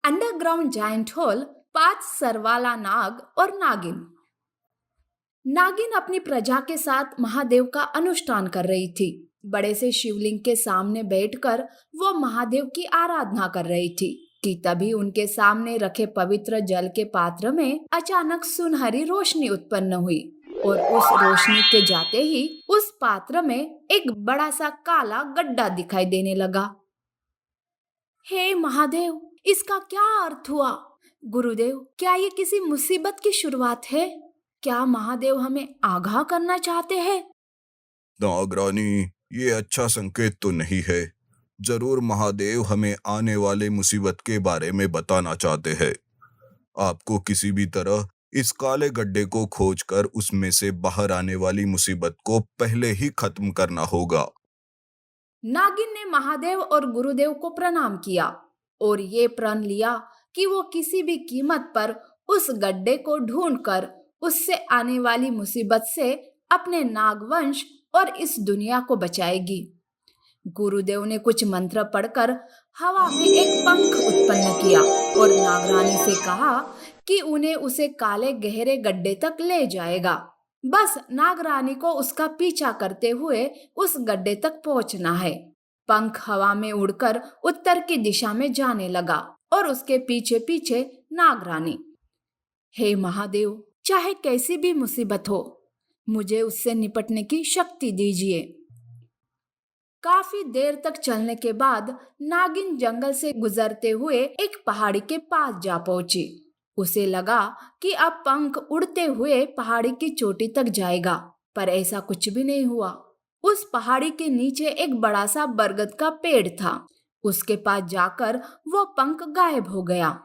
Underground giant whole, 5 सरवाला नाग और नागिन। नागिन अपनी प्रजा के साथ महादेव का अनुष्ठान कर रही थी। बड़े से शिवलिंग के सामने बैठकर वो महादेव की आराधना कर रही थी कि तभी उनके सामने रखे पवित्र जल के पात्र में अचानक सुनहरी रोशनी उत्पन्न हुई और उस रोशनी के जाते ही उस पात्र में एक बड़ा सा काला गड्ढा दिखाई देने लगा। हे महादेव, इसका क्या अर्थ हुआ? गुरुदेव, क्या ये किसी मुसीबत की शुरुआत है? क्या महादेव हमें आगाह करना चाहते हैं? नागरानी, ये अच्छा संकेत तो नहीं है। जरूर महादेव हमें आने वाले मुसीबत के बारे में बताना चाहते हैं। आपको किसी भी तरह इस काले गड्ढे को खोजकर उसमें से बाहर आने वाली मुसीबत को पहले ही खत्म करना होगा। नागिन ने महादेव और गुरुदेव को प्रणाम किया और ये प्रण लिया कि वो किसी भी कीमत पर उस गड्ढे को ढूंढकर उससे आने वाली मुसीबत से अपने नागवंश और इस दुनिया को बचाएगी। गुरुदेव ने कुछ मंत्र पढ़कर हवा में एक पंख उत्पन्न किया और नागरानी से कहा कि उन्हें उसे काले गहरे गड्ढे तक ले जाएगा। बस नागरानी को उसका पीछा करते हुए उस गड्ढे तक पहुंचना है। पंख हवा में उड़कर उत्तर की दिशा में जाने लगा और उसके पीछे पीछे नागरानी। हे महादेव, चाहे कैसी भी मुसीबत हो, मुझे उससे निपटने की शक्ति दीजिए। काफी देर तक चलने के बाद नागिन जंगल से गुजरते हुए एक पहाड़ी के पास जा पहुंची। उसे लगा कि अब पंख उड़ते हुए पहाड़ी की चोटी तक जाएगा, पर ऐसा कुछ भी नहीं हुआ। उस पहाड़ी के नीचे एक बड़ा सा बरगद का पेड़ था। उसके पास जाकर वो पंख गायब हो गया।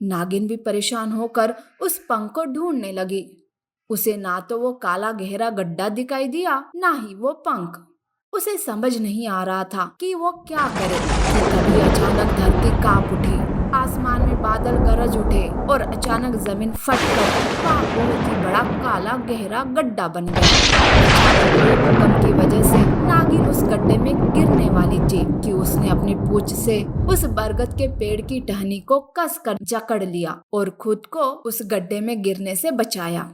नागिन भी परेशान होकर उस पंख को ढूंढने लगी। उसे ना तो वो काला गहरा गड्ढा दिखाई दिया, ना ही वो पंख। उसे समझ नहीं आ रहा था कि वो क्या करे कि तभी अचानक धरती कांप उठी, आसमान में बादल गरज उठे और अचानक जमीन फटकर वहाँ बहुत ही बड़ा काला गहरा गड्ढा बन गया। अचानक भूकंप की वजह से नागिन उस गड्ढे में गिरने वाली थी कि उसने अपनी पूंछ से उस बरगद के पेड़ की टहनी को कस कर जकड़ लिया और खुद को उस गड्ढे में गिरने से बचाया।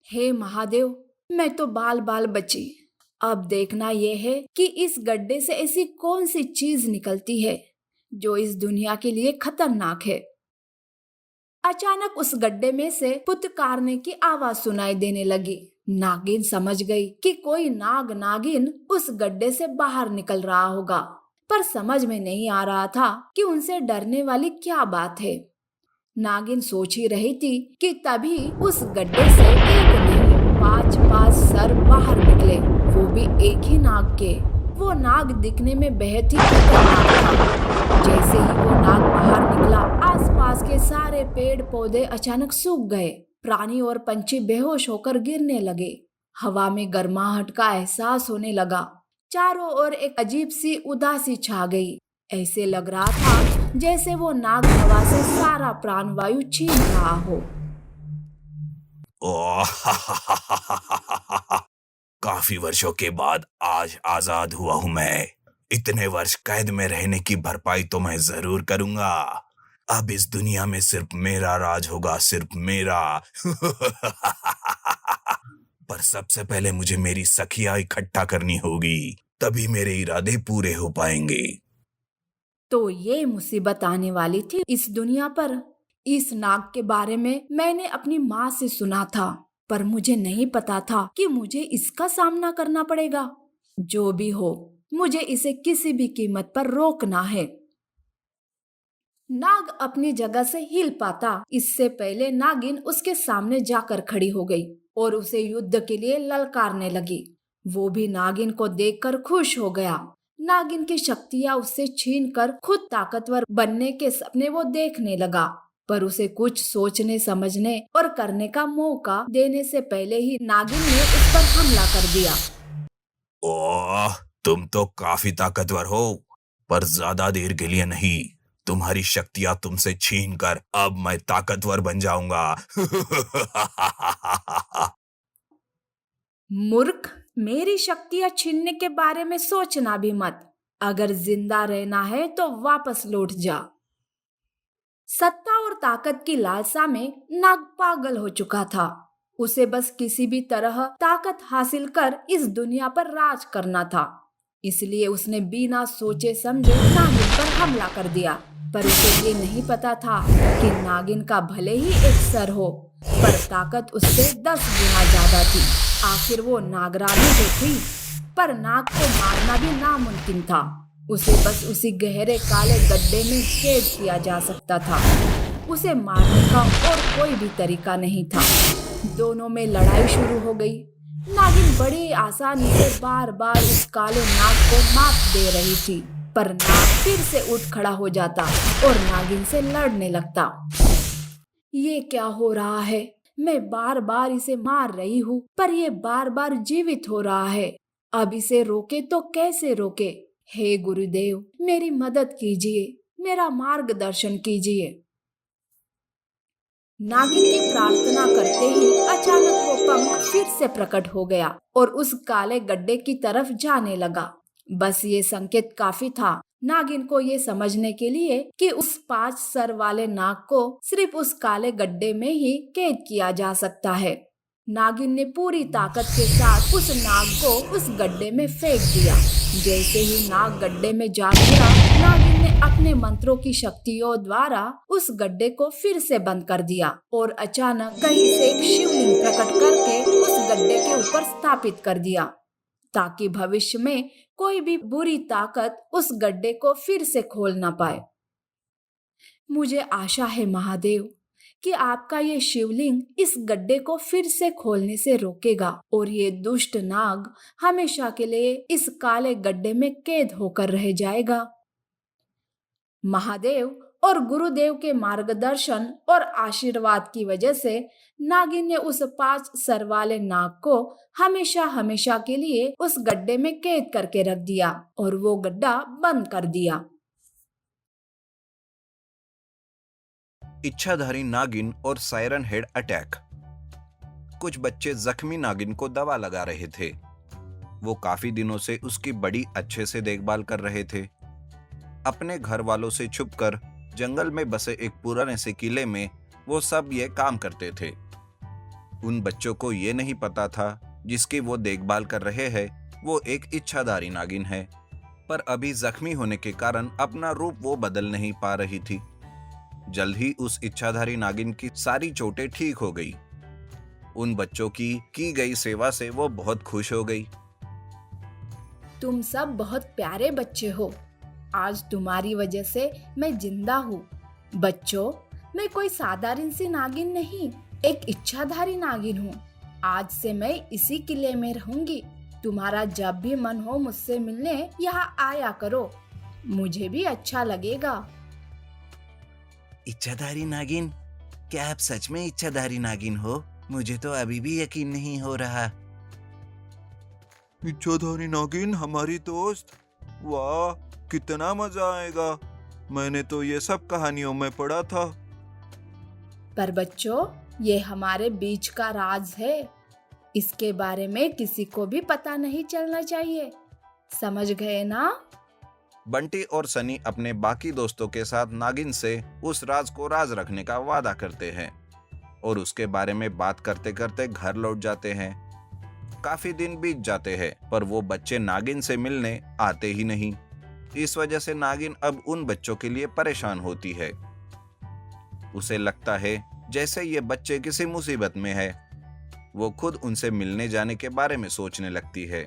हे महादेव, मैं तो बाल बाल बची। अब देखना यह है कि इस गड्ढे से ऐसी कौन सी चीज निकलती है जो इस दुनिया के लिए खतरनाक है। अचानक उस गड्ढे में से पुत्कारने की आवाज सुनाई देने लगी। नागिन समझ गई कि कोई नाग नागिन उस गड्ढे से बाहर निकल रहा होगा, पर समझ में नहीं आ रहा था कि उनसे डरने वाली क्या बात है। नागिन सोच ही रही थी कि तभी उस गड्ढे से एक नहीं 5 सर बाहर निकले, वो भी एक ही नाग के। वो नाग दिखने में बेहद ही खतरनाक था। जैसे ही वो नाग बाहर निकला, आसपास के सारे पेड़ पौधे अचानक सूख गए। प्राणी और पंछी बेहोश होकर गिरने लगे। हवा में गर्माहट का एहसास होने लगा। चारों ओर एक अजीब सी उदासी छा गई। ऐसे लग रहा था जैसे वो नाग हवा से सारा प्राणवायु छीन रहा हो। काफी वर्षों के बाद आज आजाद हुआ हूं मैं। इतने वर्ष कैद में रहने की भरपाई तो मैं जरूर करूंगा। अब इस दुनिया में सिर्फ मेरा राज होगा, सिर्फ मेरा। पर सबसे पहले मुझे मेरी सखिया इकट्ठा करनी होगी, तभी मेरे इरादे पूरे हो पाएंगे। तो ये मुसीबत आने वाली थी इस दुनिया पर। इस नाग के बारे में मैंने अपनी माँ से सुना था, पर मुझे नहीं पता था कि मुझे इसका सामना करना पड़ेगा। जो भी हो, मुझे इसे किसी भी कीमत पर रोकना है। नाग अपनी जगह से हिल पाता इससे पहले नागिन उसके सामने जाकर खड़ी हो गई और उसे युद्ध के लिए ललकारने लगी। वो भी नागिन को देखकर खुश हो गया। नागिन की शक्तियां उससे छीनकर खुद ताकतवर बनने के सपने वो देखने लगा, पर उसे कुछ सोचने समझने और करने का मौका देने से पहले ही नागिन ने उस पर हमला कर दिया। ओह, तुम तो काफी ताकतवर हो, पर ज्यादा देर के लिए नहीं। तुम्हारी शक्तियां तुमसे छीनकर अब मैं ताकतवर बन जाऊंगा। मूर्ख, मेरी शक्तियां छीनने के बारे में सोचना भी मत। अगर जिंदा रहना है तो वापस लौट जा। सत्ता और ताकत की लालसा में नाग पागल हो चुका था। उसे बस किसी भी तरह ताकत हासिल कर इस दुनिया पर राज करना था। इसलिए उसने बिना सोचे समझे नागिन पर हमला कर दिया। पर उसे ये नहीं पता था कि नागिन का भले ही एक सर हो, पर ताकत उससे 10 गुना ज्यादा थी। आखिर वो नागरानी तो थी, पर नाग को मारना भी नामुमकिन था। उसे बस उसी गहरे काले गड्ढे में कैद किया जा सकता था। उसे मारने का और कोई भी तरीका नहीं था। दोनों में लड़ाई शुरू हो गई। नागिन बड़ी आसानी से बार बार उस काले नाग को मात दे रही थी, पर नाग फिर से उठ खड़ा हो जाता और नागिन से लड़ने लगता। ये क्या हो रहा है? मैं बार बार इसे मार रही हूँ, पर ये बार बार जीवित हो रहा है। अब इसे रोके तो कैसे रोके? हे गुरुदेव, मेरी मदद कीजिए, मेरा मार्गदर्शन कीजिए। नागिन की प्रार्थना करते ही अचानक वो पंख फिर से प्रकट हो गया और उस काले गड्ढे की तरफ जाने लगा। बस ये संकेत काफी था नागिन को ये समझने के लिए कि उस 5 सर वाले नाग को सिर्फ उस काले गड्ढे में ही कैद किया जा सकता है। नागिन ने पूरी ताकत के साथ उस नाग को उस गड्ढे में फेंक दिया। जैसे ही नाग गड्ढे में जा गिरा, नागिन ने अपने मंत्रों की शक्तियों द्वारा उस गड्ढे को फिर से बंद कर दिया और अचानक कहीं से एक शिवलिंग प्रकट करके उस गड्ढे के ऊपर स्थापित कर दिया, ताकि भविष्य में कोई भी बुरी ताकत उस गड्ढे को फिर से खोल ना पाए। मुझे आशा है महादेव कि आपका ये शिवलिंग इस गड्ढे को फिर से खोलने से रोकेगा और ये दुष्ट नाग हमेशा के लिए इस काले गड्ढे में कैद होकर रह जाएगा। महादेव और गुरुदेव के मार्गदर्शन और आशीर्वाद की वजह से नागिन ने उस 5 सर वाले नाग को हमेशा हमेशा के लिए उस गड्ढे में कैद करके रख दिया और वो गड्ढा बंद कर दिया। इच्छाधारी नागिन और सायरन हेड अटैक। कुछ बच्चे जख्मी नागिन को दवा लगा रहे थे। वो काफी दिनों से उसकी बड़ी अच्छे से देखभाल कर रहे थे। अपने घर वालों से छुपकर जंगल में बसे एक पुराने से किले में वो सब ये काम करते थे। उन बच्चों को ये नहीं पता था जिसकी वो देखभाल कर रहे हैं वो एक इच्छाधारी नागिन है, पर अभी जख्मी होने के कारण अपना रूप वो बदल नहीं पा रही थी। जल्द ही उस इच्छाधारी नागिन की सारी चोटें ठीक हो गई। उन बच्चों की गई सेवा से वो बहुत खुश हो गई। तुम सब बहुत प्यारे बच्चे हो। आज तुम्हारी वजह से मैं जिंदा हूँ। बच्चों, मैं कोई साधारण सी नागिन नहीं, एक इच्छाधारी नागिन हूँ। आज से मैं इसी किले में रहूंगी। तुम्हारा जब भी मन हो मुझसे मिलने यहाँ आया करो, मुझे भी अच्छा लगेगा। इच्छाधारी नागिन? क्या आप सच में इच्छाधारी नागिन हो? मुझे तो अभी भी यकीन नहीं हो रहा। इच्छाधारी नागिन हमारी दोस्त? वाह, कितना मजा आएगा। मैंने तो ये सब कहानियों में पढ़ा था। पर बच्चों, ये हमारे बीच का राज है। इसके बारे में किसी को भी पता नहीं चलना चाहिए। समझ गए ना? बंटी और सनी अपने बाकी दोस्तों के साथ नागिन से उस राज को राज रखने का वादा करते हैं और उसके बारे में बात करते करते घर लौट जाते हैं। काफी दिन बीत जाते हैं, पर वो बच्चे नागिन से मिलने आते ही नहीं। इस वजह से नागिन अब उन बच्चों के लिए परेशान होती है। उसे लगता है जैसे ये बच्चे किसी मुसीबत में है। वो खुद उनसे मिलने जाने के बारे में सोचने लगती है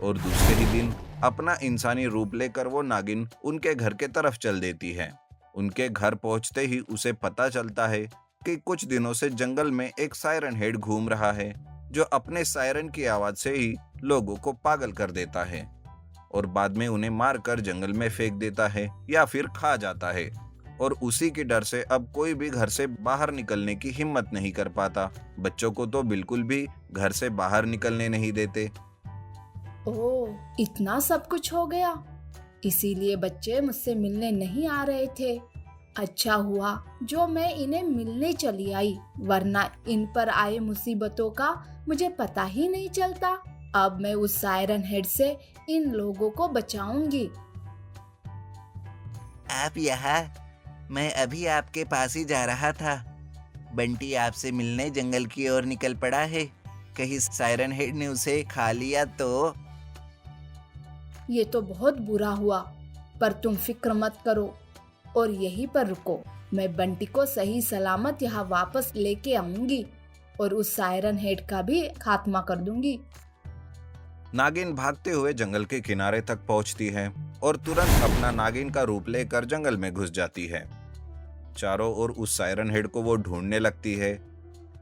और दूसरे ही दिन अपना इंसानी रूप लेकर वो नागिन उनके घर के तरफ चल देती है। उनके घर पहुंचते ही उसे पता चलता है कि कुछ दिनों से जंगल में एक सायरन हेड घूम रहा है, जो अपने सायरन की आवाज से ही लोगों को पागल कर देता है और बाद में उन्हें मारकर जंगल में फेंक देता है या फिर खा जाता है। और उसी के डर से अब कोई भी घर से बाहर निकलने की हिम्मत नहीं कर पाता। बच्चों को तो बिल्कुल भी घर से बाहर निकलने नहीं देते। ओह, इतना सब कुछ हो गया। इसीलिए बच्चे मुझसे मिलने नहीं आ रहे थे। अच्छा हुआ जो मैं इन्हें मिलने चली आई, वरना इन पर आए मुसीबतों का मुझे पता ही नहीं चलता। अब मैं उस सायरन हेड से इन लोगों को बचाऊंगी। आप यहाँ मैं अभी आपके पास ही जा रहा था। बंटी आपसे मिलने जंगल की ओर निकल पड़ा है। कहीं सायरन हेड ने उसे खा लिया तो। ये तो बहुत बुरा हुआ, पर तुम फिक्र मत करो और यहीं पर रुको। मैं बंटी को सही सलामत यहाँ वापस लेके आऊंगी और उस सायरन हेड का भी खात्मा कर दूंगी। नागिन भागते हुए जंगल के किनारे तक पहुंचती है और तुरंत अपना नागिन का रूप लेकर जंगल में घुस जाती है। चारों ओर उस सायरन हेड को वो ढूंढने लगती है।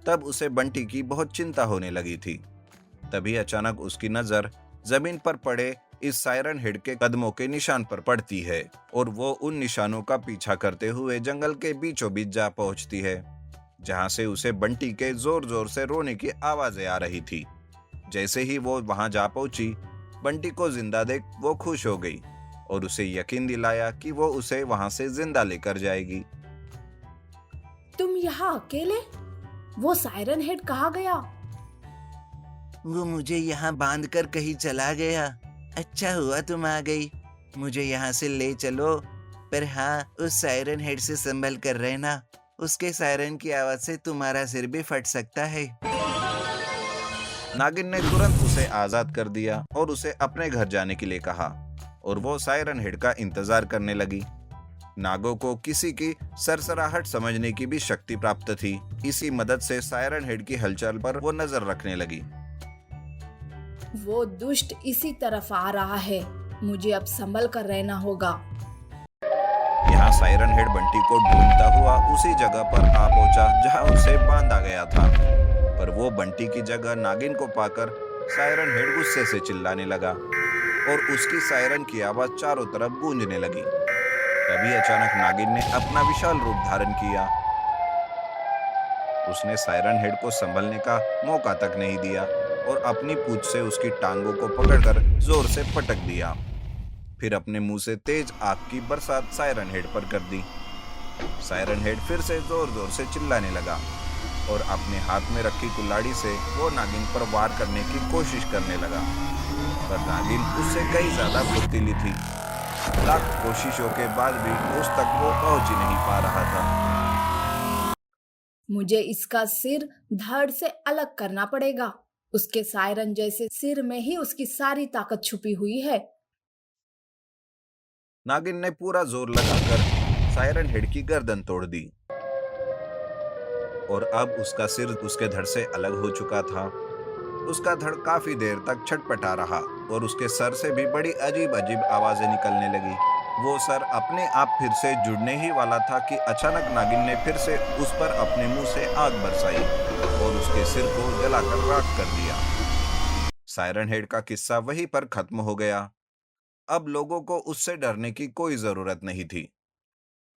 तब उसे बंटी की बहुत चिंता होने लगी थी। तभी अचानक उसकी नजर जमीन पर पड़े इस सायरन हेड के कदमों के निशान पर पड़ती है और वो उन निशानों का पीछा करते हुए जंगल के बीचों बीच जा पहुंचती है, जहां से उसे बंटी के जोर जोर से रोने की आवाजें आ रही थी। जैसे ही वो वहां जा पहुंची, बंटी को जिंदा देख वो खुश हो गई और उसे यकीन दिलाया कि वो उसे वहां से जिंदा लेकर जाएगी। तुम यहाँ अकेले? वो सायरन हेड कहाँ गया? वो मुझे यहाँ बांध कर कहीं चला गया। अच्छा हुआ तुम आ गई। मुझे यहाँ से ले चलो, पर हाँ, उस सायरन हेड से संभल कर रहना। उसके सायरन की आवाज से तुम्हारा सिर भी फट सकता है। नागिन ने तुरंत उसे आजाद कर दिया और उसे अपने घर जाने के लिए कहा और वो सायरन हेड का इंतजार करने लगी। नागों को किसी की सरसराहट समझने की भी शक्ति प्राप्त थी। इसी मदद से सायरन हेड की हलचल पर वो नजर रखने लगी। वो दुष्ट इसी तरफ आ रहा है, मुझे अब संभल कर रहना होगा। यहाँ सायरन हेड बंटी को ढूंढता हुआ उसी जगह पर आ पहुंचा जहाँ उसे बांधा गया था, पर वो बंटी की जगह नागिन को पाकर सायरन हेड गुस्से से चिल्लाने लगा और उसकी सायरन की आवाज चारों तरफ गूंजने लगी। तभी अचानक नागिन ने अपना विशाल रूप धारण किया। उसने सायरन हेड को संभलने का मौका तक नहीं दिया और अपनी पूंछ से उसकी टांगों को पकड़कर जोर से पटक दिया। फिर अपने मुंह से तेज आग की बरसात सायरन हेड पर कर दी। सायरन हेड फिर से जोर जोर से चिल्लाने लगा और अपने हाथ में रखी कुल्हाड़ी से वो नागिन पर वार करने की कोशिश करने लगा, पर नागिन उससे कई ज्यादा फुर्तीली थी। लाख कोशिशों के बाद भी उस तक वो पहुंच ही नहीं पा रहा था। मुझे इसका सिर धड़ से अलग करना पड़ेगा। उसके सायरन जैसे सिर में ही उसकी सारी ताकत छुपी हुई है। नागिन ने पूरा जोर लगाकर सायरन हेड की गर्दन तोड़ दी और अब उसका सिर उसके धड़ से अलग हो चुका था। उसका धड़ काफी देर तक छटपटा रहा और उसके सर से भी बड़ी अजीब अजीब आवाजें निकलने लगी। वो सर अपने आप फिर से जुड़ने ही वाला था कि अचानक नागिन ने फिर से उस पर अपने मुंह से आग बरसाई और उसके सिर को जलाकर राख कर दिया। सायरन हेड का किस्सा वहीं पर खत्म हो गया। अब लोगों को उससे डरने की कोई जरूरत नहीं थी।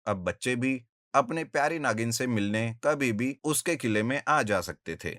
अब बच्चे भी अपने प्यारी नागिन से मिलने कभी भी उसके किले में आ जा सकते थे।